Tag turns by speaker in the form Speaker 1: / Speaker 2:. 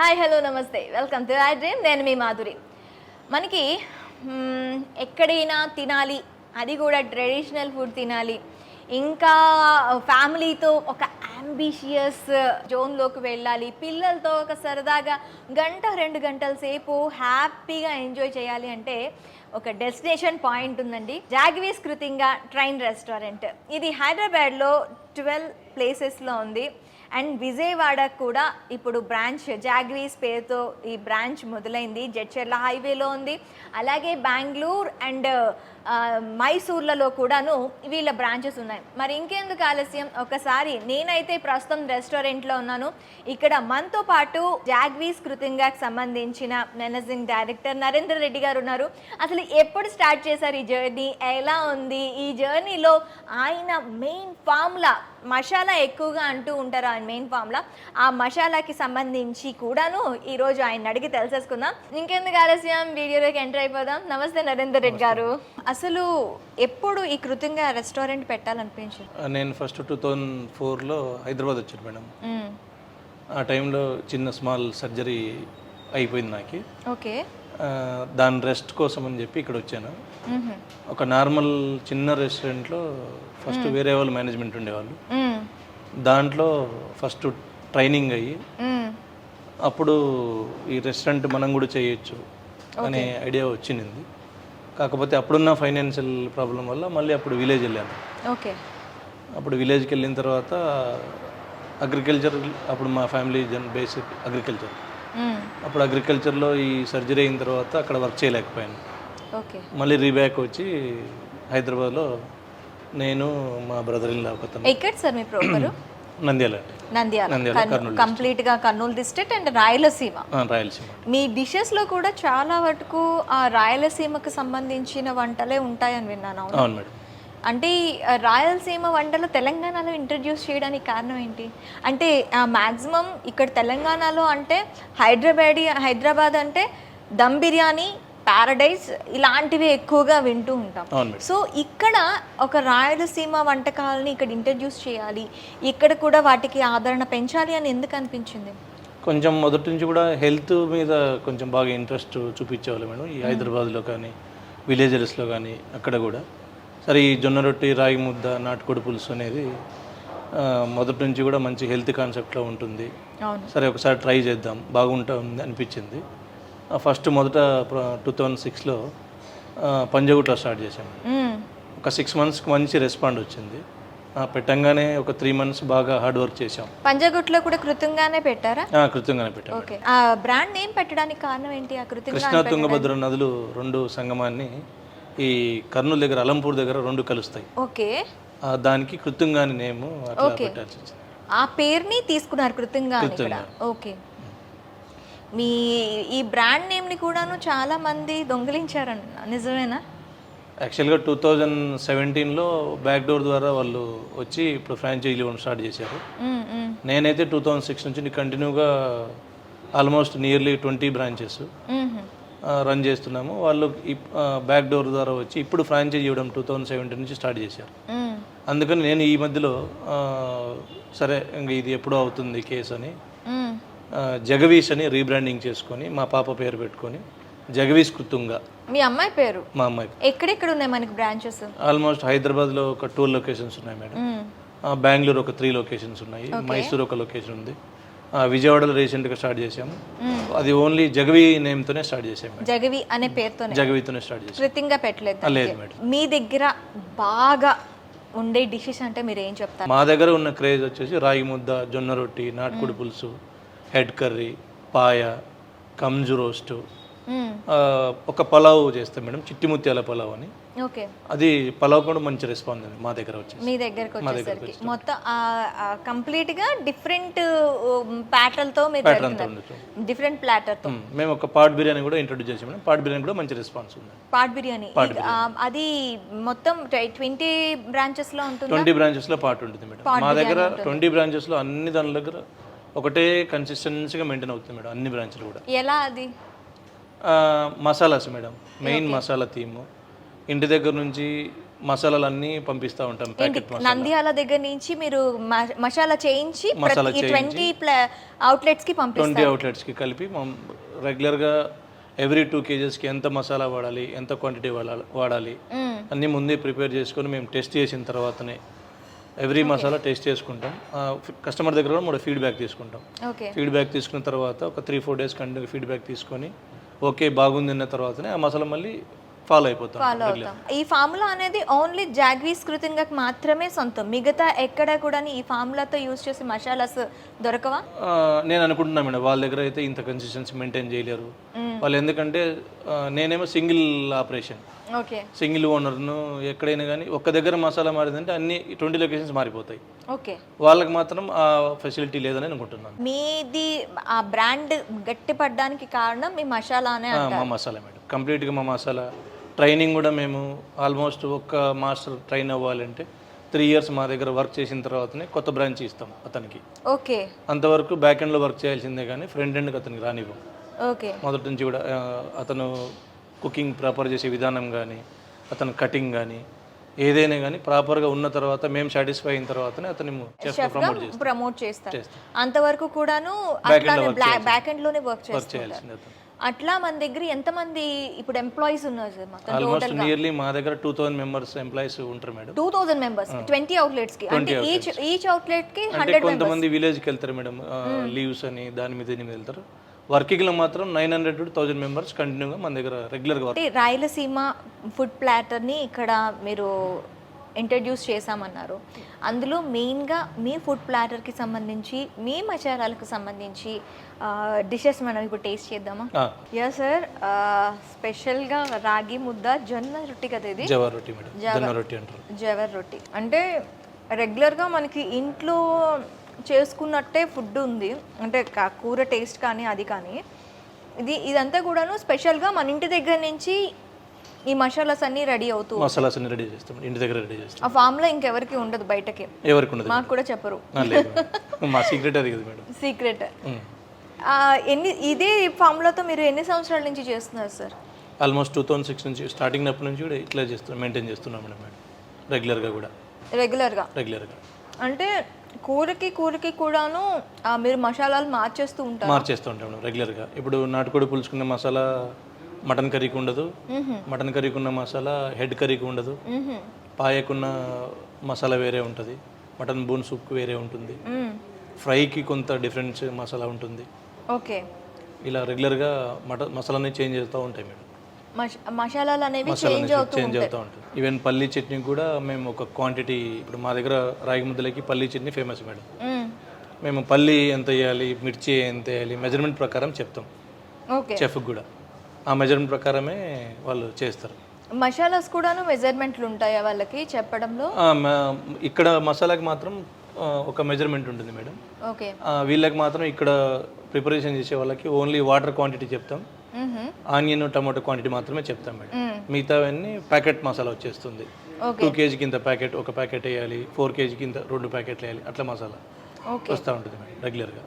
Speaker 1: Hi hello నమస్తే welcome to I dream. నేను మీ మాధురి. మనకి ఎక్కడైనా తినాలి, అది కూడా ట్రెడిషనల్ ఫుడ్ తినాలి, ఇంకా ఫ్యామిలీతో ఒక అంబిషియస్ జోన్లోకి వెళ్ళాలి, పిల్లలతో ఒక సరదాగా గంట 2 గంటల సేపు హ్యాపీగా ఎంజాయ్ చేయాలి అంటే ఒక డెస్టినేషన్ పాయింట్ ఉందండి. జాగ్వీస్ కృతింగా ట్రైన్ రెస్టారెంట్. ఇది హైదరాబాద్లో 12 ప్లేసెస్లో ఉంది. అండ్ విజయవాడ కూడా ఇప్పుడు బ్రాంచ్ జాగ్వీస్ పేరుతో ఈ బ్రాంచ్ మొదలైంది. జడ్చర్ల హైవేలో ఉంది. అలాగే బెంగళూరు అండ్ మైసూర్లలో కూడాను వీళ్ళ బ్రాంచెస్ ఉన్నాయి. మరి ఇంకెందుకు ఆలస్యం, ఒకసారి నేనైతే ప్రస్తుతం రెస్టారెంట్లో ఉన్నాను. ఇక్కడ మనతో పాటు జాగ్వీస్ కృతింగాకి సంబంధించిన మేనేజింగ్ డైరెక్టర్ నరేందర్ రెడ్డి గారు ఉన్నారు. అసలు ఎప్పుడు స్టార్ట్ చేశారు ఈ జర్నీ, ఎలా ఉంది ఈ జర్నీలో? ఆయన మెయిన్ ఫార్ములా మసాలా ఎక్కువగా అంటూ ఉంటారు, ఆయన మెయిన్ ఫార్ములా. ఆ మసాలాకి సంబంధించి కూడాను ఈరోజు ఆయన అడిగి తెలిసేసుకుందాం. ఇంకెందుకు ఆలస్యం, వీడియోలోకి ఎంటర్ అయిపోదాం. నమస్తే నరేందర్ రెడ్డి గారు. అసలు ఎప్పుడు ఈ కృతింగా రెస్టారెంట్ పెట్టాలనిపించింది?
Speaker 2: నేను ఫస్ట్ 2004లో హైదరాబాద్ వచ్చాను మేడం. ఆ టైంలో చిన్న స్మాల్ సర్జరీ అయిపోయింది నాకు.
Speaker 1: ఓకే.
Speaker 2: దాని రెస్ట్ కోసం అని చెప్పి ఇక్కడ వచ్చాను. ఒక నార్మల్ చిన్న రెస్టారెంట్లో ఫస్ట్ వేరే వాళ్ళు మేనేజ్మెంట్ ఉండేవాళ్ళు. దాంట్లో ఫస్ట్ ట్రైనింగ్ అయ్యి అప్పుడు ఈ రెస్టారెంట్ మనం కూడా చేయొచ్చు అనే ఐడియా వచ్చింది. కాకపోతే అప్పుడున్న ఫైనాన్షియల్ ప్రాబ్లం వల్ల మళ్ళీ అప్పుడు విలేజ్ వెళ్ళాను.
Speaker 1: ఓకే.
Speaker 2: అప్పుడు విలేజ్కి వెళ్ళిన తర్వాత అగ్రికల్చర్, అప్పుడు మా ఫ్యామిలీ బేసిక్ అగ్రికల్చర్. అప్పుడు అగ్రికల్చర్లో ఈ సర్జరీ అయిన తర్వాత అక్కడ వర్క్ చేయలేకపోయాను.
Speaker 1: ఓకే.
Speaker 2: మళ్ళీ రీబ్యాక్ వచ్చి హైదరాబాద్లో నేను మా బ్రదర్ ఇన్ లా ఒకతను.
Speaker 1: ఎక్కడ సార్ మీ ప్రాపర్?
Speaker 2: నంద్యాల.
Speaker 1: కంప్లీట్ గా Kurnool district and Rayalaseema. Me dishes లో కూడా చాలా వరకు ఆ రాయలసీమకు సంబంధించిన వంటలే ఉంటాయని విన్నాను.
Speaker 2: అవును మేడం.
Speaker 1: అంటే రాయలసీమ వంటలు తెలంగాణలో ఇంట్రడ్యూస్ చేయడానికి కారణం ఏంటి? అంటే మ్యాక్సిమం ఇక్కడ తెలంగాణలో అంటే హైదరాబాద్ అంటే దమ్ బిర్యానీ, ప్యారడైజ్ ఇలాంటివి ఎక్కువగా వింటూ ఉంటాం. సో ఇక్కడ ఒక రాయలసీమ వంటకాలని ఇక్కడ ఇంట్రడ్యూస్ చేయాలి, ఇక్కడ కూడా వాటికి ఆదరణ పెంచాలి అని ఎందుకు అనిపించింది?
Speaker 2: కొంచెం మొదటి నుంచి కూడా హెల్త్ మీద కొంచెం బాగా ఇంట్రెస్ట్ చూపించేవాళ్ళు మేడం. ఈ హైదరాబాద్లో కానీ విలేజెస్లో కానీ అక్కడ కూడా. సరే, ఈ జొన్న రొట్టి, రాగి ముద్ద, నాటుకోడి పులుసు అనేది మొదటి నుంచి కూడా మంచి హెల్త్ కాన్సెప్ట్లో ఉంటుంది. సరే, ఒకసారి ట్రై చేద్దాం, బాగుంటుంది అనిపించింది. ఫస్ట్ మొదట 2006లో పంజగుట్లో స్టార్ట్ చేశాము. ఒక 6 monthsకి మంచి రెస్పాండ్ వచ్చింది. పెట్టంగానే ఒక 3 months బాగా హార్డ్ వర్క్ చేసాం.
Speaker 1: పంజగుట్లో కూడా కృతంగానే పెట్టారా?
Speaker 2: కృతంగానే పెట్టాం.
Speaker 1: ఓకే. ఆ బ్రాండ్ నేమ్ పెట్టడానికి కారణం ఏంటి? ఆ కృతంగా
Speaker 2: కృష్ణా తుంగభద్ర నదులు 2 సంగమాన్ని ఈ కర్నూలు దగ్గర అలంపూర్ దగ్గర 2 కలుస్తాయి.
Speaker 1: ఓకే.
Speaker 2: దానికి కృతంగా అని నేమ్ అట్లా పెట్టాల్సి వచ్చింది.
Speaker 1: ఆ పేరుని తీసుకున్నారు కృతంగా. ఓకే. మీ ఈ బ్రాండ్ నేమ్ని కూడాను చాలా మంది దొంగిలించారన్న, నిజమేనా?
Speaker 2: యాక్చువల్గా 2017లో బ్యాక్ డోర్ ద్వారా వాళ్ళు వచ్చి ఇప్పుడు ఫ్రాంచైజీ స్టార్ట్ చేశారు. నేనైతే 2006 నుంచి కంటిన్యూగా ఆల్మోస్ట్ నియర్లీ 20 బ్రాంచెస్ రన్ చేస్తున్నాము. వాళ్ళు బ్యాక్ డోర్ ద్వారా వచ్చి ఇప్పుడు ఫ్రాంచైజీ ఇవ్వడం 2017 నుంచి స్టార్ట్ చేశారు. అందుకని నేను ఈ మధ్యలో సరే ఇంక ఇది ఎప్పుడో అవుతుంది కేసు అని జగవీష్ అని రీబ్రాండింగ్ చేసుకొని మా పాప పేరు పెట్టుకొని జగవీష్ కృతుంగా.
Speaker 1: మీ అమ్మాయి పేరు?
Speaker 2: మా అమ్మాయి.
Speaker 1: ఎక్కడెక్కడ ఉన్నాయి మనకి బ్రాంచెస్?
Speaker 2: ఆల్మోస్ట్ హైదరాబాద్లో ఒక 12 లొకేషన్స్ ఉన్నాయి మేడం. బెంగళూరు ఒక 3 లొకేషన్స్ ఉన్నాయి. మైసూర్ ఒక లొకేషన్ ఉంది. విజయవాడలో రీసెంట్గా స్టార్ట్ చేసాము. అది ఓన్లీ జగవి నేమ్తోనే స్టార్ట్ చేసాము.
Speaker 1: జగవి అనే పేరుతోనే,
Speaker 2: జగవితోనే స్టార్ట్ చేసాము.
Speaker 1: కృతంగా పెట్టలేదు?
Speaker 2: లేదు మేడం.
Speaker 1: మీ దగ్గర బాగా ఉండే డిషెస్ అంటే మీరు ఏం చెప్తారు?
Speaker 2: మా దగ్గర ఉన్న క్రేజ్ వచ్చేసి రాగి ముద్ద, జొన్న రొట్టి, నాటుకోడి పులుసు, హెడ్ కర్రీ, పాయ, కంజు రోస్టు, ఒక పలావ్ చేస్తాం మేడం, చిట్టి ముత్యాల పలావ్ అని.
Speaker 1: ఓకే.
Speaker 2: అది పలావ్ కూడా మంచి రెస్పాన్స్ అండి మా దగ్గర వచ్చేసి.
Speaker 1: మీ దగ్గరకు వచ్చేసరికి మొత్తం కంప్లీట్ గా డిఫరెంట్ ప్యాటర్న్తో డిఫరెంట్ ప్లాటర్తో
Speaker 2: మేము ఒక పాట్ బిర్యానీ కూడా ఇంట్రొడ్యూస్ చేసాం మేడం. పాట్ బిర్యానీ కూడా మంచి రెస్పాన్స్ ఉంది.
Speaker 1: పాట్ బిర్యానీ అది మొత్తం 20 బ్రాంచెస్ లో ఉంటుంది.
Speaker 2: 20 బ్రాంచెస్ లో పాట్ ఉంటుంది మేడం. మా దగ్గర 20 బ్రాంచెస్ లో అన్ని దాని దగ్గర ఒకటే కన్సిస్టెన్సీగా మెయింటైన్ అవుతుంది మేడం, అన్ని బ్రాంచ్లు కూడా.
Speaker 1: ఎలా అది?
Speaker 2: Masalas madam, main masala theme. ఇంటి దగ్గర నుంచి మసాలాలన్నీ పంపిస్తూ ఉంటాం, ప్యాకెట్ మసాలా.
Speaker 1: నంద్యాల దగ్గర నుంచి మీరు మసాలా చేయించి
Speaker 2: మసాలా
Speaker 1: 20 అవుట్లెట్స్ కి
Speaker 2: 20
Speaker 1: పంపిస్తారు.
Speaker 2: అవుట్లెట్స్కి కలిపి రెగ్యులర్గా ఎవ్రీ 2 kgsకి ఎంత మసాలా వాడాలి, ఎంత క్వాంటిటీ వాడాలి అన్నీ ముందే ప్రిపేర్ చేసుకొని మేము టెస్ట్ చేసిన తర్వాతనే ఎవ్రీ మసాలా టెస్ట్ చేసుకుంటాం. కస్టమర్ దగ్గర కూడా మనం ఫీడ్బ్యాక్ తీసుకుంటాం.
Speaker 1: ఓకే.
Speaker 2: ఫీడ్బ్యాక్ తీసుకున్న తర్వాత ఒక 3-4 days కంటిన్యూ ఫీడ్బ్యాక్ తీసుకొని ఓకే బాగుంది అన్న తర్వాతనే ఆ మసాలా మళ్ళీ ఫాలో అయిపోతాం.
Speaker 1: ఈ ఫార్ములా అనేది ఓన్లీ జాగ్వీస్ కృతంగాకి మాత్రమే సొంతం, మిగతా ఎక్కడ కూడా ఈ ఫార్ములాతో యూజ్ చేసే మసాలాస్ దొరకవా?
Speaker 2: నేను అనుకుంటున్నా మేడం, వాళ్ళ దగ్గర అయితే ఇంత కన్సిస్టెన్సీ మెయింటైన్ చేయలేరు వాళ్ళు. ఎందుకంటే నేనేమో సింగిల్ ఆపరేషన్,
Speaker 1: ఓకే,
Speaker 2: సింగిల్ ఓనర్ను. ఎక్కడైనా కానీ ఒక్క దగ్గర మసాలా మారిందంటే అన్ని 20 లొకేషన్స్ మారిపోతాయి.
Speaker 1: ఓకే,
Speaker 2: వాళ్ళకి మాత్రం ఆ ఫెసిలిటీ లేదని అనుకుంటున్నాను.
Speaker 1: మీది ఆ బ్రాండ్ గట్టిపడడానికి కారణం మీ మసాలానే
Speaker 2: మా మసాలా మేడం, కంప్లీట్గా మా మసాలా. ట్రైనింగ్ కూడా మేము ఆల్మోస్ట్ ఒక్క మాస్టర్ ట్రైన్ అవ్వాలంటే 3 years మా దగ్గర వర్క్ చేసిన తర్వాతనే కొత్త బ్రాంచ్ ఇస్తాం అతనికి.
Speaker 1: ఓకే,
Speaker 2: అంతవరకు బ్యాక్ ఎండ్లో వర్క్ చేయాల్సిందే కానీ ఫ్రంట్ ఎండ్కి అతనికి రానివ్వం.
Speaker 1: ఓకే,
Speaker 2: మొదటి నుంచి కూడా అతను కుకింగ్ ప్రాపర్ చేసే విధానం కానీ, అతను కటింగ్ కానీ ఏదైనా కానీ ప్రాపర్గా ఉన్న తర్వాత మేము సాటిస్ఫై అయిన తర్వాతనే అతను
Speaker 1: ప్రమోట్ చేస్తారు. అంతవరకు కూడాను బ్యాక్ ఎండ్ లోనే వర్క్
Speaker 2: చేయాల్సిందే అతను.
Speaker 1: అట్లా మన దగ్గర ఎంతమంది ఇప్పుడు ఎంప్లాయీస్ ఉన్నారు సార్? మొత్తం
Speaker 2: ఆల్మోస్ట్ నియర్లీ మా దగ్గర 2000 members ఎంప్లాయీస్ ఉంటారు మేడం.
Speaker 1: 2000 members 20 outlets కి, అంటే ఈచ్ అవుట్లెట్ కి 100 members.
Speaker 2: కొంతమంది విలేజ్కి వెళ్తారు మేడం, లీవ్స్ అని దాని మీద వెళ్తారు. వర్కింగ్లో మాత్రం 900 to 1000 members కంటిన్యూగా మన దగ్గర రెగ్యులర్గా వర్క్.
Speaker 1: రాయలసీమ ఫుడ్ ప్లాటర్ని ఇక్కడ మీరు ఇంట్రడ్యూస్ చేశామన్నారు. అందులో మెయిన్గా మీ ఫుడ్ ప్లాటర్కి సంబంధించి, మీ మసాలాలకు సంబంధించి డిషెస్ మనం ఇప్పుడు టేస్ట్ చేద్దామా? యా సార్, స్పెషల్గా రాగి ముద్ద, జొన్న రొట్టి కదా ఇది?
Speaker 2: జవర్ రొట్టి మేడం, జొన్న రొట్టి అంటారు.
Speaker 1: జవర్ రొట్టి అంటే రెగ్యులర్గా మనకి ఇంట్లో చేసుకున్నట్టే ఫుడ్ ఉంది, అంటే కూర టేస్ట్ కానీ అది కానీ. ఇదంతా కూడాను స్పెషల్గా మన ఇంటి దగ్గర నుంచి ఈ మసాలాస్ అన్ని రెడీ అవుతూ,
Speaker 2: మసాలాస్ అన్ని రెడీ చేస్తాం, ఇంటి దగ్గర రెడీ చేస్తాం.
Speaker 1: ఆ ఫామ్లో ఇంకెవరికి ఉండదు, బయటకి
Speaker 2: ఎవరికి ఉండదు,
Speaker 1: మాకు కూడా చెప్పరు.
Speaker 2: మా సీక్రెట్ అది కదా మేడం,
Speaker 1: సీక్రెట్. ఇదే ఫామ్లతో మీరు ఎన్ని సంవత్సరాల నుంచి చేస్తున్నారు సార్?
Speaker 2: ఆల్మోస్ట్ 2006 నుంచి స్టార్టింగ్ అప్పటి నుంచి కూడా ఇట్లా చేస్తున్నాం, మెయింటైన్ చేస్తున్నాం మేడం. రెగ్యులర్గా రెగ్యులర్గా
Speaker 1: అంటే కూరకి కూడాను మీరు మసాలాలు మార్చేస్తూ ఉంటాం
Speaker 2: మేడం రెగ్యులర్గా. ఇప్పుడు నాటుకోడి పులుసుకున్న మసాలా మటన్ కర్రీకి ఉండదు, మటన్ కర్రీకి ఉన్న మసాలా హెడ్ కర్రీకి ఉండదు, పాయకున్న మసాలా వేరే ఉంటుంది, మటన్ బోన్ సూప్కి వేరే ఉంటుంది, ఫ్రైకి కొంత డిఫరెంట్ మసాలా ఉంటుంది.
Speaker 1: ఓకే,
Speaker 2: ఇలా రెగ్యులర్గా మసాలాని చేంజ్ చేస్తూ ఉంటాయి మేడం.
Speaker 1: మసాలాలు అనేవి చేంజ్ అవుతూ
Speaker 2: ఉంటుంది. ఈవెన్ పల్లీ చట్నీ కూడా మేము ఒక క్వాంటిటీ, ఇప్పుడు మా దగ్గర రాగి ముద్దలకి పల్లీ చట్నీ ఫేమస్ మేడం. మేము పల్లీ ఎంత వేయాలి, మిర్చి ఎంత వేయాలి మెజర్మెంట్ ప్రకారం చెప్తాం చెఫ్కి కూడా. ఆ మెజర్మెంట్ ప్రకారమే వాళ్ళు చేస్తారు.
Speaker 1: మసాలాస్ కూడాను మెజర్మెంట్లు ఉంటాయా వాళ్ళకి చెప్పడంలో?
Speaker 2: ఇక్కడ మసాలాకి మాత్రం ఒక మెజర్మెంట్ ఉంటుంది మేడం.
Speaker 1: ఓకే,
Speaker 2: వీళ్ళకి మాత్రం ఇక్కడ ప్రిపరేషన్ చేసే వాళ్ళకి ఓన్లీ వాటర్ క్వాంటిటీ చెప్తాం, ఆనియన్ టమాటో క్వాంటిటీ మాత్రమే చెప్తాం మేడం. మిగతావన్నీ ప్యాకెట్ మసాలా వచ్చేస్తుంది. 2 kg కింద ప్యాకెట్, ఒక ప్యాకెట్ వేయాలి, 4 kg కింద 2 ప్యాకెట్లు వేయాలి, అట్లా మసాలా వస్తూ ఉంటుంది మేడం రెగ్యులర్గా.